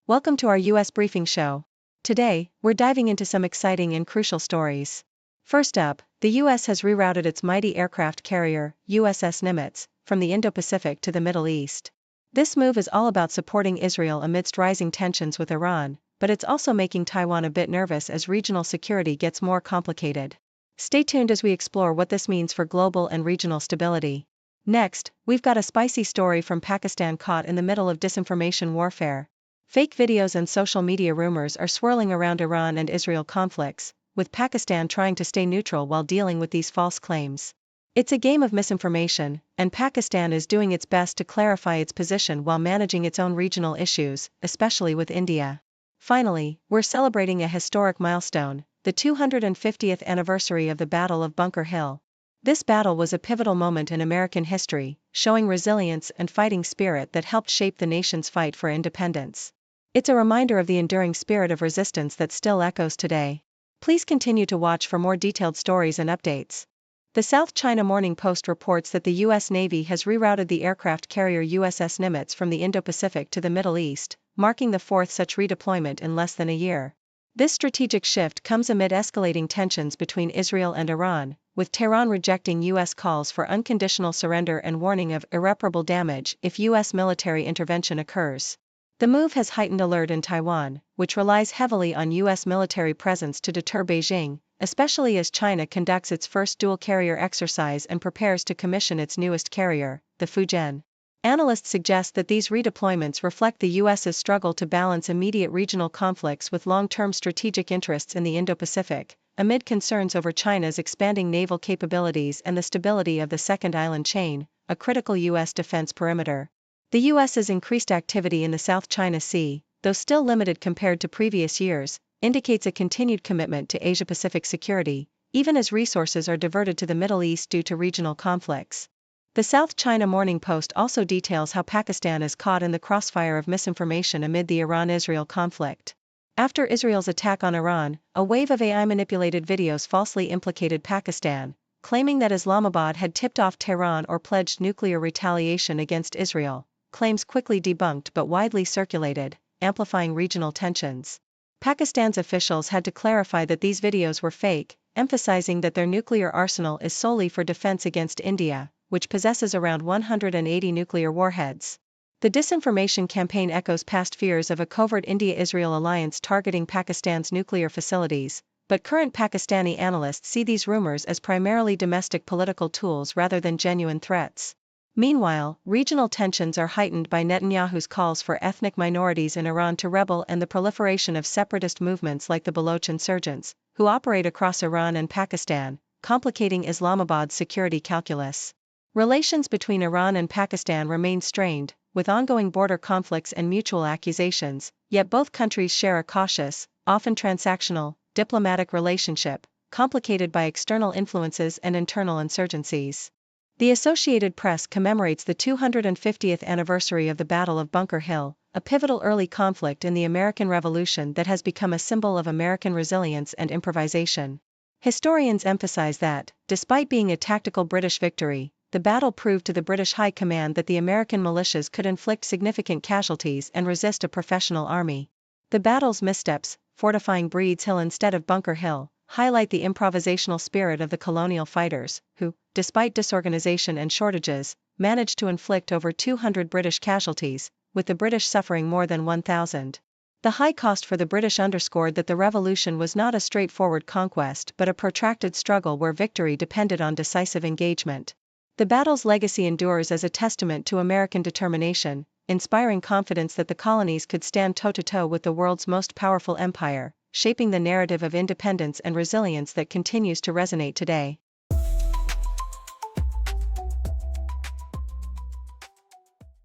Welcome to our U.S. Briefing Show. Today, we're diving into some exciting and crucial stories. First up, the U.S. has rerouted its mighty aircraft carrier, USS Nimitz, from the Indo-Pacific to the Middle East. This move is all about supporting Israel amidst rising tensions with Iran, but it's also making Taiwan a bit nervous as regional security gets more complicated. Stay tuned as we explore what this means for global and regional stability. Next, we've got a spicy story from Pakistan caught in the middle of disinformation warfare. Fake videos and social media rumors are swirling around Iran and Israel conflicts, with Pakistan trying to stay neutral while dealing with these false claims. It's a game of misinformation, and Pakistan is doing its best to clarify its position while managing its own regional issues, especially with India. Finally, we're celebrating a historic milestone, the 250th anniversary of the Battle of Bunker Hill. This battle was a pivotal moment in American history, showing resilience and fighting spirit that helped shape the nation's fight for independence. It's a reminder of the enduring spirit of resistance that still echoes today. Please continue to watch for more detailed stories and updates. The South China Morning Post reports that the U.S. Navy has rerouted the aircraft carrier USS Nimitz from the Indo-Pacific to the Middle East, marking the fourth such redeployment in less than a year. This strategic shift comes amid escalating tensions between Israel and Iran, with Tehran rejecting U.S. calls for unconditional surrender and warning of irreparable damage if U.S. military intervention occurs. The move has heightened alert in Taiwan, which relies heavily on U.S. military presence to deter Beijing, especially as China conducts its first dual-carrier exercise and prepares to commission its newest carrier, the Fujian. Analysts suggest that these redeployments reflect the U.S.'s struggle to balance immediate regional conflicts with long-term strategic interests in the Indo-Pacific, amid concerns over China's expanding naval capabilities and the stability of the Second Island chain, a critical U.S. defense perimeter. The U.S.'s increased activity in the South China Sea, though still limited compared to previous years, indicates a continued commitment to Asia-Pacific security, even as resources are diverted to the Middle East due to regional conflicts. The South China Morning Post also details how Pakistan is caught in the crossfire of misinformation amid the Iran-Israel conflict. After Israel's attack on Iran, a wave of AI-manipulated videos falsely implicated Pakistan, claiming that Islamabad had tipped off Tehran or pledged nuclear retaliation against Israel. Claims quickly debunked but widely circulated, amplifying regional tensions. Pakistan's officials had to clarify that these videos were fake, emphasizing that their nuclear arsenal is solely for defense against India, which possesses around 180 nuclear warheads. The disinformation campaign echoes past fears of a covert India-Israel alliance targeting Pakistan's nuclear facilities, but current Pakistani analysts see these rumors as primarily domestic political tools rather than genuine threats. Meanwhile, regional tensions are heightened by Netanyahu's calls for ethnic minorities in Iran to rebel and the proliferation of separatist movements like the Baloch insurgents, who operate across Iran and Pakistan, complicating Islamabad's security calculus. Relations between Iran and Pakistan remain strained, with ongoing border conflicts and mutual accusations, yet both countries share a cautious, often transactional, diplomatic relationship, complicated by external influences and internal insurgencies. The Associated Press commemorates the 250th anniversary of the Battle of Bunker Hill, a pivotal early conflict in the American Revolution that has become a symbol of American resilience and improvisation. Historians emphasize that, despite being a tactical British victory, the battle proved to the British High Command that the American militias could inflict significant casualties and resist a professional army. The battle's missteps, fortifying Breed's Hill instead of Bunker Hill, highlight the improvisational spirit of the colonial fighters, who, despite disorganization and shortages, managed to inflict over 200 British casualties, with the British suffering more than 1,000. The high cost for the British underscored that the revolution was not a straightforward conquest but a protracted struggle where victory depended on decisive engagement. The battle's legacy endures as a testament to American determination, inspiring confidence that the colonies could stand toe-to-toe with the world's most powerful empire, shaping the narrative of independence and resilience that continues to resonate today.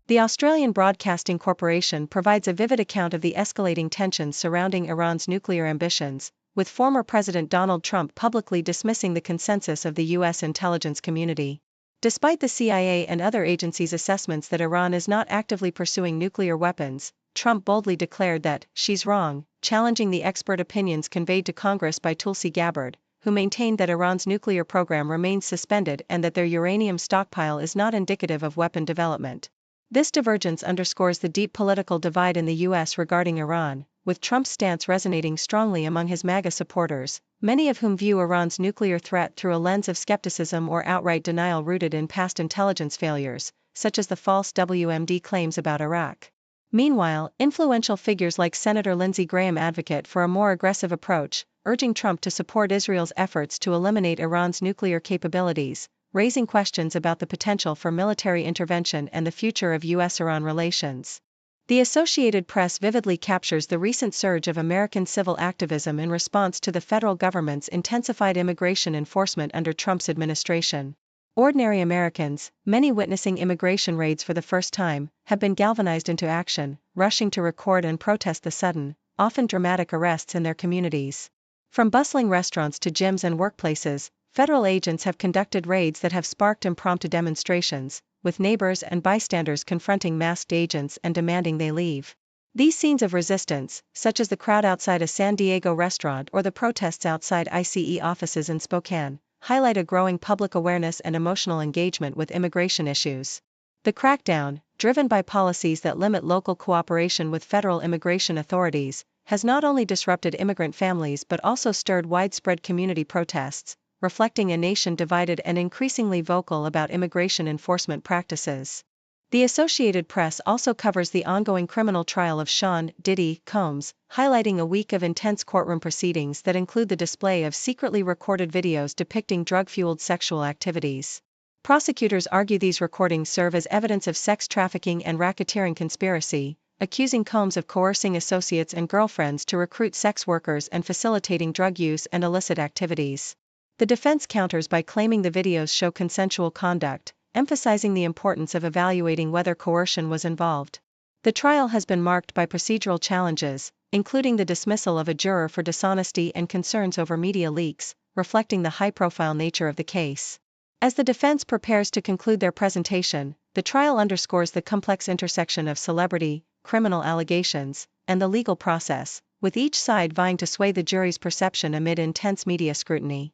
The Australian Broadcasting Corporation provides a vivid account of the escalating tensions surrounding Iran's nuclear ambitions, with former President Donald Trump publicly dismissing the consensus of the U.S. intelligence community. Despite the CIA and other agencies' assessments that Iran is not actively pursuing nuclear weapons, Trump boldly declared that she's wrong, challenging the expert opinions conveyed to Congress by Tulsi Gabbard, who maintained that Iran's nuclear program remains suspended and that their uranium stockpile is not indicative of weapon development. This divergence underscores the deep political divide in the U.S. regarding Iran, with Trump's stance resonating strongly among his MAGA supporters, many of whom view Iran's nuclear threat through a lens of skepticism or outright denial rooted in past intelligence failures, such as the false WMD claims about Iraq. Meanwhile, influential figures like Senator Lindsey Graham advocate for a more aggressive approach, urging Trump to support Israel's efforts to eliminate Iran's nuclear capabilities, raising questions about the potential for military intervention and the future of U.S.-Iran relations. The Associated Press vividly captures the recent surge of American civil activism in response to the federal government's intensified immigration enforcement under Trump's administration. Ordinary Americans, many witnessing immigration raids for the first time, have been galvanized into action, rushing to record and protest the sudden, often dramatic arrests in their communities. From bustling restaurants to gyms and workplaces, federal agents have conducted raids that have sparked impromptu demonstrations, with neighbors and bystanders confronting masked agents and demanding they leave. These scenes of resistance, such as the crowd outside a San Diego restaurant or the protests outside ICE offices in Spokane, highlight a growing public awareness and emotional engagement with immigration issues. The crackdown, driven by policies that limit local cooperation with federal immigration authorities, has not only disrupted immigrant families but also stirred widespread community protests, reflecting a nation divided and increasingly vocal about immigration enforcement practices. The Associated Press also covers the ongoing criminal trial of Sean "Diddy" Combs, highlighting a week of intense courtroom proceedings that include the display of secretly recorded videos depicting drug-fueled sexual activities. Prosecutors argue these recordings serve as evidence of sex trafficking and racketeering conspiracy, accusing Combs of coercing associates and girlfriends to recruit sex workers and facilitating drug use and illicit activities. The defense counters by claiming the videos show consensual conduct, emphasizing the importance of evaluating whether coercion was involved. The trial has been marked by procedural challenges, including the dismissal of a juror for dishonesty and concerns over media leaks, reflecting the high-profile nature of the case. As the defense prepares to conclude their presentation, the trial underscores the complex intersection of celebrity, criminal allegations, and the legal process, with each side vying to sway the jury's perception amid intense media scrutiny.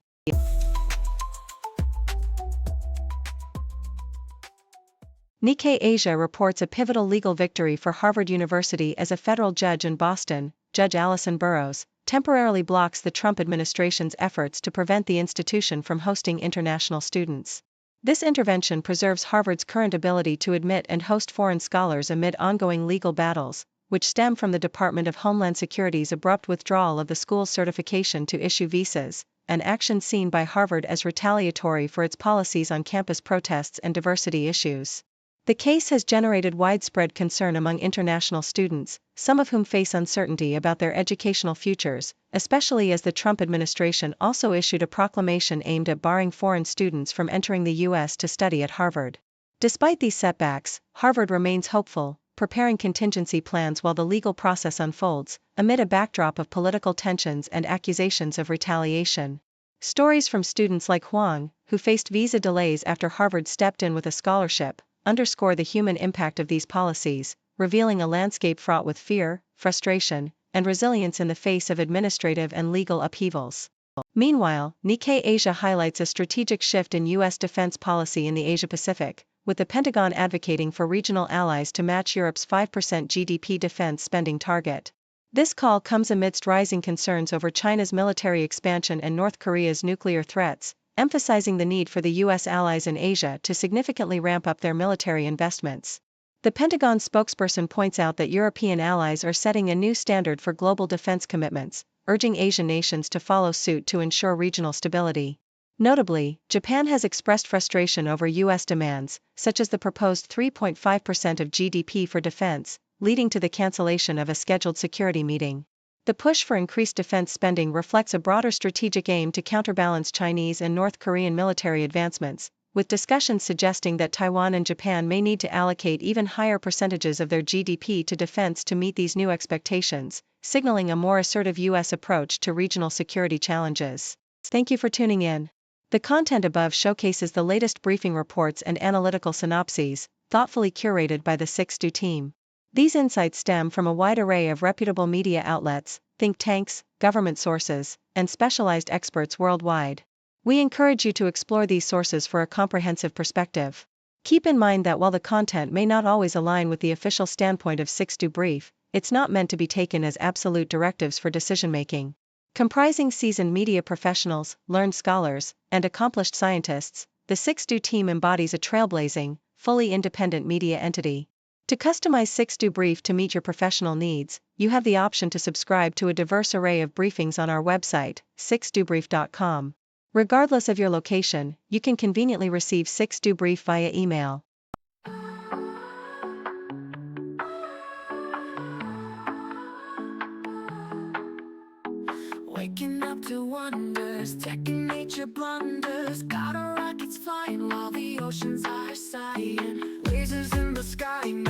Nikkei Asia reports a pivotal legal victory for Harvard University as a federal judge in Boston, Judge Allison Burroughs, temporarily blocks the Trump administration's efforts to prevent the institution from hosting international students. This intervention preserves Harvard's current ability to admit and host foreign scholars amid ongoing legal battles, which stem from the Department of Homeland Security's abrupt withdrawal of the school's certification to issue visas, an action seen by Harvard as retaliatory for its policies on campus protests and diversity issues. The case has generated widespread concern among international students, some of whom face uncertainty about their educational futures, especially as the Trump administration also issued a proclamation aimed at barring foreign students from entering the U.S. to study at Harvard. Despite these setbacks, Harvard remains hopeful, preparing contingency plans while the legal process unfolds, amid a backdrop of political tensions and accusations of retaliation. Stories from students like Huang, who faced visa delays after Harvard stepped in with a scholarship, underscore the human impact of these policies, revealing a landscape fraught with fear, frustration, and resilience in the face of administrative and legal upheavals. Meanwhile, Nikkei Asia highlights a strategic shift in U.S. defense policy in the Asia-Pacific, with the Pentagon advocating for regional allies to match Europe's 5% GDP defense spending target. This call comes amidst rising concerns over China's military expansion and North Korea's nuclear threats, emphasizing the need for the U.S. allies in Asia to significantly ramp up their military investments. The Pentagon spokesperson points out that European allies are setting a new standard for global defense commitments, urging Asian nations to follow suit to ensure regional stability. Notably, Japan has expressed frustration over U.S. demands, such as the proposed 3.5% of GDP for defense, leading to the cancellation of a scheduled security meeting. The push for increased defense spending reflects a broader strategic aim to counterbalance Chinese and North Korean military advancements, with discussions suggesting that Taiwan and Japan may need to allocate even higher percentages of their GDP to defense to meet these new expectations, signaling a more assertive U.S. approach to regional security challenges. Thank you for tuning in. The content above showcases the latest briefing reports and analytical synopses, thoughtfully curated by the 6Do team. These insights stem from a wide array of reputable media outlets, think tanks, government sources, and specialized experts worldwide. We encourage you to explore these sources for a comprehensive perspective. Keep in mind that while the content may not always align with the official standpoint of 6do Brief, it's not meant to be taken as absolute directives for decision-making. Comprising seasoned media professionals, learned scholars, and accomplished scientists, the 6do team embodies a trailblazing, fully independent media entity. To customize 6do Brief to meet your professional needs, you have the option to subscribe to a diverse array of briefings on our website, 6dobrief.com. Regardless of your location, you can conveniently receive 6do Brief via email. Waking up to wonders, tech and nature blunders. Got our rockets flying while the oceans are sighing. Lasers in the sky.